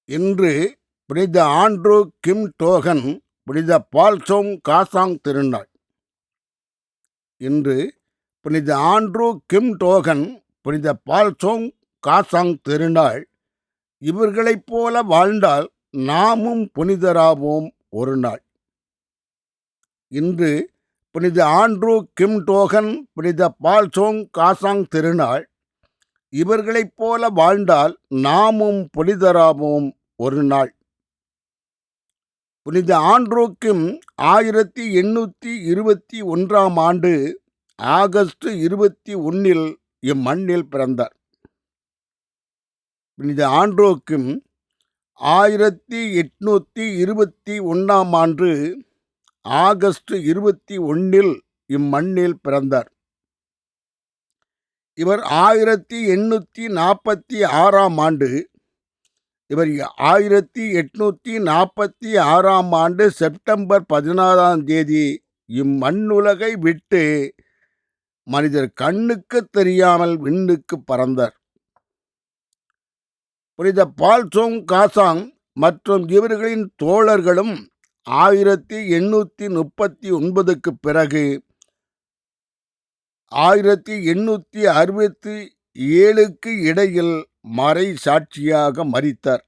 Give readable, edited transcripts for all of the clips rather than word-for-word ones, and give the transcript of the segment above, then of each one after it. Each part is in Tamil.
இன்று புனித ஆண்ட்ரூ கிம் டோகன் புனித பால்சோங் காசாங் திருநாள். இன்று புனித ஆண்ட்ரூ கிம் டோகன் புனித பால்சோங் காசாங் திருநாள். இவர்களைப் போல வாழ்ந்தால் நாமும் புனிதராவோம் ஒரு நாள். இன்று புனித ஆண்ட்ரூ கிம் டோகன் புனித பால்சோங் காசாங் திருநாள். இவர்களைப் போல வாழ்ந்தால் நாமும் புனிதராவோம் ஒரு நாள். புனித ஆண்ட்ரூ கிம் 1821 ஆண்டு ஆகஸ்ட் 21 இம்மண்ணில் பிறந்தார். புனித ஆண்ட்ரூ கிம் 1821 ஆண்டு ஆகஸ்ட் 21 இம்மண்ணில் பிறந்தார். இவர் 1846 ஆண்டு 1846 ஆண்டு செப்டம்பர் 16 இம்மண்ணுலகை விட்டு மனிதர் கண்ணுக்கு தெரியாமல் விண்ணுக்கு பறந்தார். புனித பால்சோங் காசாங் மற்றும் இவர்களின் தோழர்களும் 1839 பிறகு 1867 இடையில் மறை சாட்சியாக மரித்தார்.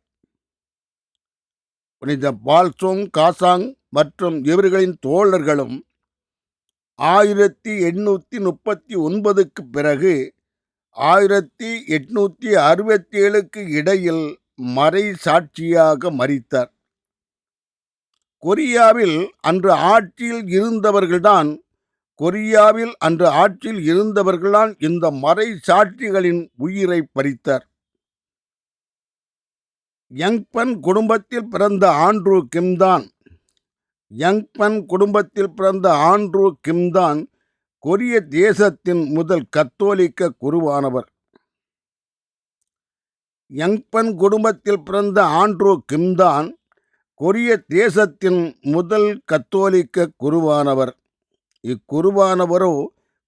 புனித பால்சோங் காசாங் மற்றும் இவர்களின் தோழர்களும் 1839 பிறகு 1867 இடையில் மறை சாட்சியாக மரித்தார். கொரியாவில் அன்று ஆட்சியில் இருந்தவர்கள்தான் இந்த மறை சாட்சிகளின் உயிரை பறித்தார். யங்பன் குடும்பத்தில் பிறந்த ஆண்ட்ரூ கிம்தான் கொரிய தேசத்தின் முதல் கத்தோலிக்க குருவானவர். யங்பன் குடும்பத்தில் பிறந்த ஆண்ட்ரூ கிம்தான் கொரிய தேசத்தின் முதல் கத்தோலிக்க குருவானவர். இக்குருவானவரோ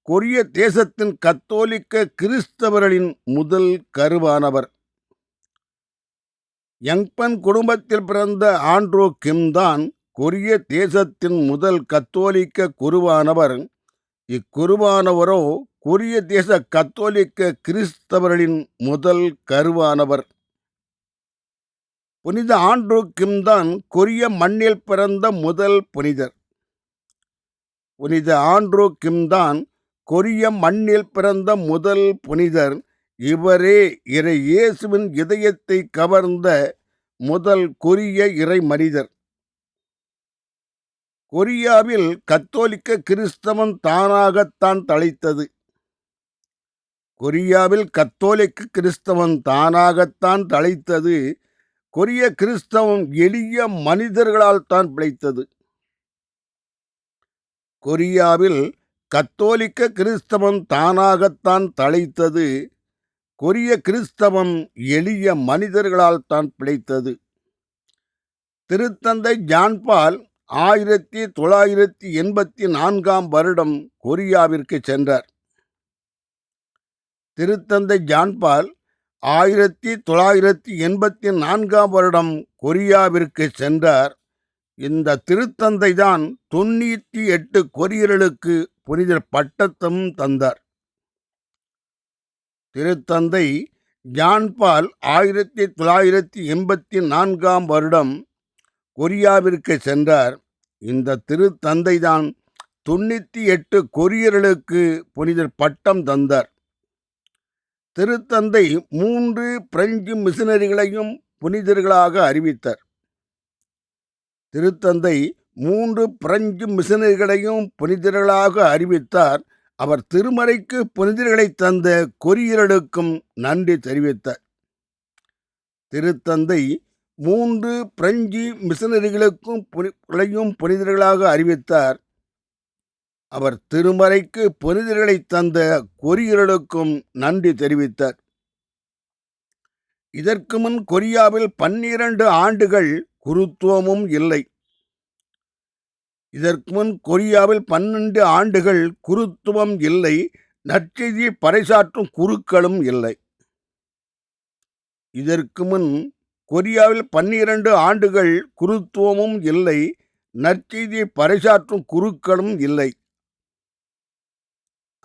கொரிய தேசத்தின் கத்தோலிக்க கிறிஸ்தவர்களின் முதல் கருவானவர். யங்பன் குடும்பத்தில் பிறந்த ஆண்ட்ரூ கிம்தான் கொரிய தேசத்தின் முதல் கத்தோலிக்க குருவானவர். இக்குருவானவரோ கொரிய தேச கத்தோலிக்க கிறிஸ்தவர்களின் முதல் கருவானவர். புனித ஆண்ட்ரூ கிம்தான் கொரிய மண்ணில் பிறந்த முதல் புனிதர். புனித ஆண்ட்ரூ கிம்தான் கொரிய மண்ணில் பிறந்த முதல் புனிதர். இவரே இறை இயேசுவின் இதயத்தை கவர்ந்த முதல் கொரிய இறை மனிதர். கொரியாவில் கத்தோலிக்க கிறிஸ்தவம் தானாகத்தான் தழைத்தது. கொரிய கிறிஸ்தவம் எளிய மனிதர்களால் தான் பிழைத்தது. கொரியாவில் கத்தோலிக்க கிறிஸ்தவம் தானாகத்தான் தழைத்தது. கொரிய கிறிஸ்தவம் எளிய மனிதர்களால் தான் பிழைத்தது. திருத்தந்தை ஜான் பால் 1984 கொரியாவிற்கு சென்றார். திருத்தந்தை ஜான் பால் 1984 கொரியாவிற்கு சென்றார். இந்த திருத்தந்தை தான் 98 கொரியர்களுக்கு புனிதர் பட்டத்தும் தந்தார். திருத்தந்தை ஜான் பால் 1984 கொரியாவிற்கு சென்றார். இந்த திருத்தந்தை தான் 98 கொரியர்களுக்கு புனிதர் பட்டம் தந்தார். திருத்தந்தை 3 பிரெஞ்சு மிஷனரிகளையும் புனிதர்களாக அறிவித்தார். திருத்தந்தை 3 பிரெஞ்சு மிஷனரிகளையும் புனிதர்களாக அறிவித்தார். அவர் திருமறைக்கு புனிதர்களை தந்த கொரியர்களுக்கும் நன்றி தெரிவித்தார். திருத்தந்தை 3 பிரெஞ்சு மிஷனரிகளுக்கும் புனிதர்களாக அறிவித்தார். அவர் திருமறைக்கு புனிதர்களை தந்த கொரியர்களுக்கும் நன்றி தெரிவித்தார். இதற்கு முன் கொரியாவில் 12 ஆண்டுகள் குருத்துவமும் இல்லை. குருத்துவம் இல்லை. நற்செய்தியை பறைசாற்றும் குருக்களும் இல்லை. இதற்கு முன் கொரியாவில் 12 ஆண்டுகள் குருத்துவமும் இல்லை, நற்செய்தியை பறைசாற்றும் குருக்களும் இல்லை.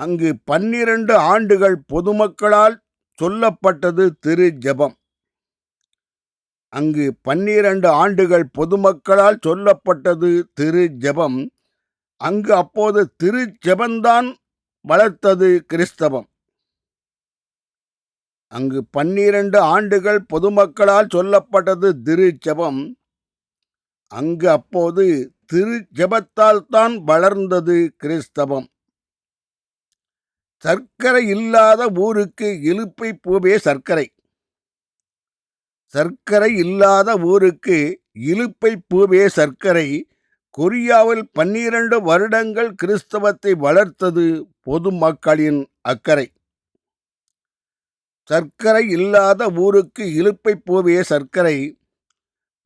அங்கு 12 ஆண்டுகள் பொதுமக்களால் சொல்லப்பட்டது திரு ஜெபம். அங்கு 12 ஆண்டுகள் பொதுமக்களால் சொல்லப்பட்டது திரு ஜெபம். அங்கு அப்போது திரு ஜெபந்தான் வளர்த்தது கிறிஸ்தவம். அங்கு 12 ஆண்டுகள் பொதுமக்களால் சொல்லப்பட்டது திரு ஜெபம். அங்கு அப்போது திரு ஜெபத்தால் தான் வளர்ந்தது கிறிஸ்தவம். சர்க்கரை இல்லாத ஊருக்கு இலுப்பை பூவே சர்க்கரை. சர்க்கரை இல்லாத ஊருக்கு இலுப்பை பூவே சர்க்கரை. கொரியாவில் 12 வருடங்கள் கிறிஸ்தவத்தை வளர்த்தது பொதுமக்களின் அக்கறை. சர்க்கரை இல்லாத ஊருக்கு இலுப்பை பூவே சர்க்கரை.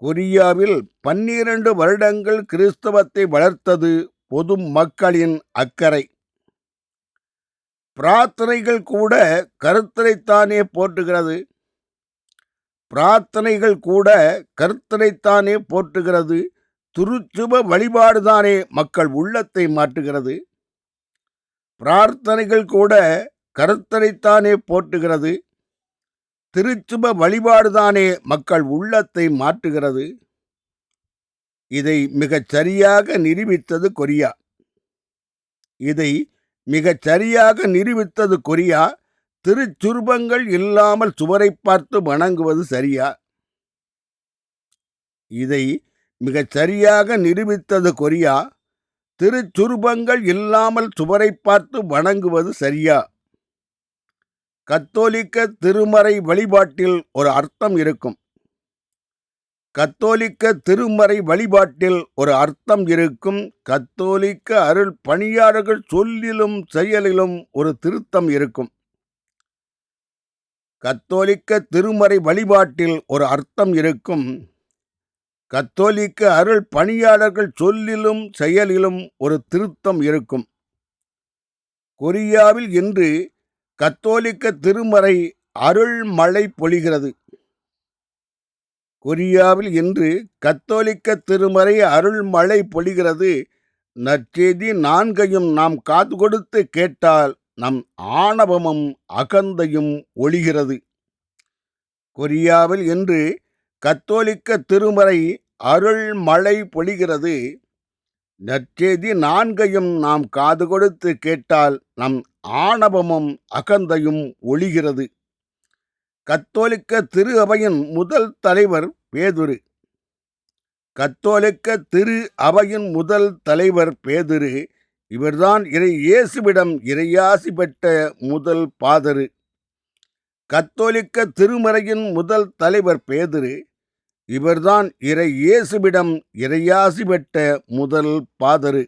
கொரியாவில் 12 வருடங்கள் கிறிஸ்தவத்தை வளர்த்தது பொதுமக்களின் அக்கறை. பிரார்த்தனைகள் கூட கர்த்தரைத்தானே போற்றுகிறது. பிரார்த்தனைகள் கூட கர்த்தரைத்தானே போற்றுகிறது. திருச்சுப வழிபாடுதானே மக்கள் உள்ளத்தை மாற்றுகிறது. பிரார்த்தனைகள் கூட கர்த்தரைத்தானே போற்றுகிறது. திருச்சுப வழிபாடுதானே மக்கள் உள்ளத்தை மாற்றுகிறது. இதை மிகச் சரியாக நிரூபித்தது கொரியா. இதை மிகச் சரியாக நிரூபித்தது கொரியா. திருச்சுருபங்கள் இல்லாமல் சுவரை பார்த்து வணங்குவது சரியா? இதை மிகச் சரியாக நிரூபித்தது கொரியா. திருச்சுருபங்கள் இல்லாமல் சுவரை பார்த்து வணங்குவது சரியா? கத்தோலிக்க திருமறை வழிபாட்டில் ஒரு அர்த்தம் இருக்கும். கத்தோலிக்க திருமறை வழிபாட்டில் ஒரு அர்த்தம் இருக்கும். கத்தோலிக்க அருள் பணியாளர்கள் சொல்லிலும் செயலிலும் ஒரு திருத்தம் இருக்கும். கத்தோலிக்க திருமறை வழிபாட்டில் ஒரு அர்த்தம் இருக்கும். கத்தோலிக்க அருள் பணியாளர்கள் சொல்லிலும் செயலிலும் ஒரு திருத்தம் இருக்கும். கொரியாவில் இன்று கத்தோலிக்க திருமறை அருள் மழை பொழிகிறது. கொரியாவில் இன்று கத்தோலிக்க திருமறை அருள் மழை பொழிகிறது. நற்செய்தி 4ஐயும் நாம் காது கொடுத்து கேட்டால் நம் ஆணவமும் அகந்தையும் ஒழிகிறது. கொரியாவில் இன்று கத்தோலிக்க திருமறை அருள் மழை பொழிகிறது. நற்செய்தி 4ஐயும் நாம் காது கொடுத்து கேட்டால் நம் ஆணவமும் அகந்தையும் ஒழிகிறது. கத்தோலிக்க திரு அவையின் முதல் தலைவர் பேதுரு. கத்தோலிக்க திரு அவையின் முதல் தலைவர் பேதுரு. இவர்தான் இயேசுவிடம் இறையாசி பெற்ற முதல் பாதரு. கத்தோலிக்க திருமறையின் முதல் தலைவர் பேதுரு. இவர்தான் இயேசுவிடம் இறையாசி பெற்ற முதல் பாதரு.